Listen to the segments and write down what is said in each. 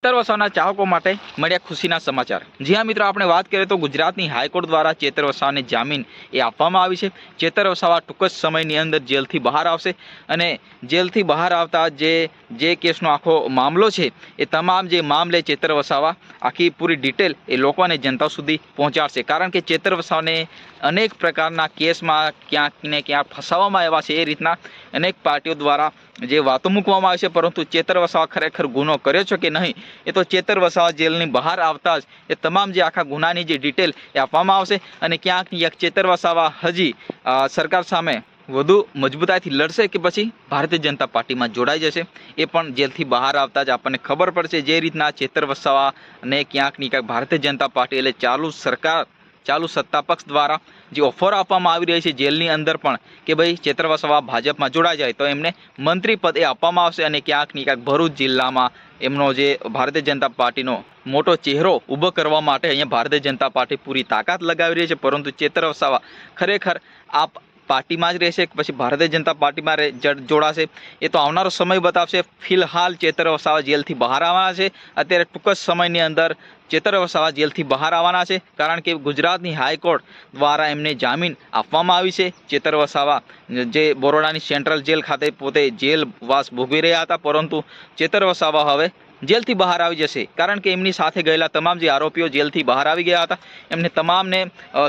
ચેતર વસાવાના ચાહકો માટે મળ્યા ખુશીના સમાચાર। જી હા મિત્રો, આપણે વાત કરીએ તો ગુજરાતની હાઈકોર્ટ દ્વારા ચેતર વસાવાને જામીન આપવામાં આવી છે। ચેતર વસાવા ટૂંક જ સમયની અંદર જેલથી બહાર આવશે અને જેલથી બહાર આવતા જે કેસનો આખો મામલો છે એ તમામ જે મામલે ચેતર વસાવા આખી પૂરી ડિટેલ એ લોકોને જનતા સુધી પહોંચાડશે। કારણ કે ચેતર વસાવાને અનેક પ્રકારના કેસમાં ક્યાંક ને ક્યાંક ફસાવવામાં આવ્યા છે। એ રીતના અનેક પાર્ટીઓ દ્વારા જે વાતો મૂકવામાં આવી છે, પરંતુ ચેતર વસાવા ખરેખર ગુનો કર્યો છે કે નહીં એ તો ચેતર વસાવા જેલની બહાર આવતા જ એ તમામ જે આખા ગુનાની જે ડિટેલ એ આપવામાં આવશે અને ક્યાંક ને ક્યાંક ચેતર વસાવા હજી સરકાર સામે વધુ મજબૂતાઈથી લડશે કે પછી ભારતીય જનતા પાર્ટીમાં જોડાઈ જશે એ પણ જેલથી બહાર આવતા જ આપણને ખબર પડશે। જે રીતના ચેતર વસાવાને ક્યાંક ને ક્યાંક ભારતીય જનતા પાર્ટી એટલે ચાલુ સરકાર ચાલુ સત્તા પક્ષ દ્વારા જે ઓફર આપવામાં આવી રહી છે જેલની અંદર પણ કે ભાઈ ચેતર વસાવા ભાજપમાં જોડાઈ જાય તો એમને મંત્રી પદ એ આપવામાં આવશે અને ક્યાંક ને ક્યાંક ભરૂચ જિલ્લામાં એમનો જે ભારતીય જનતા પાર્ટીનો મોટો ચહેરો ઊભો કરવા માટે અહીંયા ભારતીય જનતા પાર્ટી પૂરી તાકાત લગાવી રહી છે। પરંતુ ચેતર વસાવા ખરેખર આ પાર્ટીમાં જ રહેશે કે પછી ભારતીય જનતા પાર્ટીમાં જોડાશે એ તો આવનારો સમય બતાવશે। ફિલહાલ ચેતર વસાવા જેલથી બહાર આવવાના છે। અત્યારે ટૂંક જ સમયની અંદર ચેતર વસાવા જેલથી બહાર આવવાના છે, કારણ કે ગુજરાતની હાઈકોર્ટ દ્વારા એમને જામીન આપવામાં આવી છે। ચેતર વસાવા જે બરોડાની સેન્ટ્રલ જેલ ખાતે પોતે જેલવાસ ભોગવી રહ્યા હતા, પરંતુ ચેતર વસાવા હવે જેલથી બહાર આવી જશે, કારણ કે એમની સાથે ગયેલા તમામ જે આરોપીઓ જેલથી બહાર આવી ગયા હતા એમને તમામને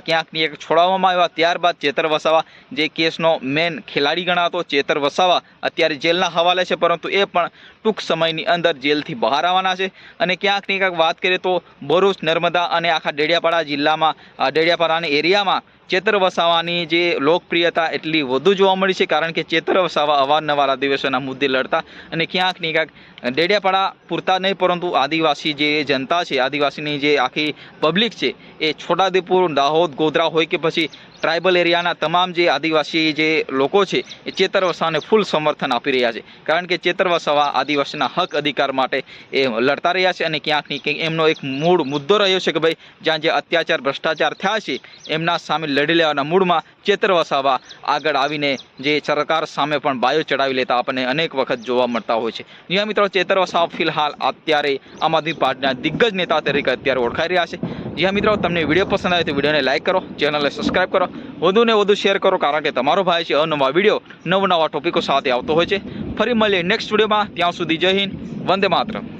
ક્યાંક ને ક્યાંક છોડાવવામાં આવ્યા। ત્યારબાદ ચેતર વસાવા જે કેસનો મેન ખેલાડી ગણાતો ચેતર વસાવા અત્યારે જેલના હવાલે છે, પરંતુ એ પણ ટૂંક સમયની અંદર જેલથી બહાર આવવાના છે। અને ક્યાંક ને ક્યાંક વાત કરીએ તો ભરૂચ, નર્મદા અને આખા ડેડિયાપાડા જિલ્લામાં ડેડિયાપાડાની એરિયામાં ચેતર વસાવાની જે લોકપ્રિયતા એટલી વધુ જોવા મળી છે, કારણ કે ચેતર વસાવા અવારનવાર આદિવાસીઓના મુદ્દે લડતા અને ક્યાંક ને ક્યાંક ડેડિયાપાડા પૂરતા નહીં પરંતુ આદિવાસી જે જનતા છે, આદિવાસીની જે આખી પબ્લિક છે એ છોટાઉદેપુર, દાહોદ, ગોધરા હોય કે પછી ટ્રાઇબલ એરિયાના તમામ જે આદિવાસી જે લોકો છે એ ચેતર વસાવાને ફૂલ સમર્થન આપી રહ્યા છે, કારણ કે ચેતર વસાવા આદિવાસીના હક અધિકાર માટે એ લડતા રહ્યા છે અને ક્યાંક ને ક્યાંક એમનો એક મૂળ મુદ્દો રહ્યો છે કે ભાઈ જ્યાં જે અત્યાચાર, ભ્રષ્ટાચાર થયા છે એમના સામે લડી લેવાના મૂળમાં ચેતર વસાવા આગળ આવીને જે સરકાર સામે પણ બાયો ચડાવી લેતા આપણને અનેક વખત જોવા મળતા હોય છે। જી હા મિત્રો, ચેતર વસાવા ફિલહાલ અત્યારે આમ આદમી પાર્ટીના દિગ્ગજ નેતા તરીકે અત્યારે ઓળખાઈ રહ્યા છે। જી હા મિત્રો, તમને વિડીયો પસંદ આવે તો વિડીયોને લાઇક કરો, ચેનલને સબસ્ક્રાઈબ કરો, વધુને વધુ શેર કરો, કારણ કે તમારો ભાઈ છે અવનવા વિડીયો નવા ટોપિકો સાથે આવતો હોય છે। ફરી મળીએ નેક્સ્ટ વિડીયોમાં, ત્યાં સુધી જય હિન્દ, વંદે માતરમ।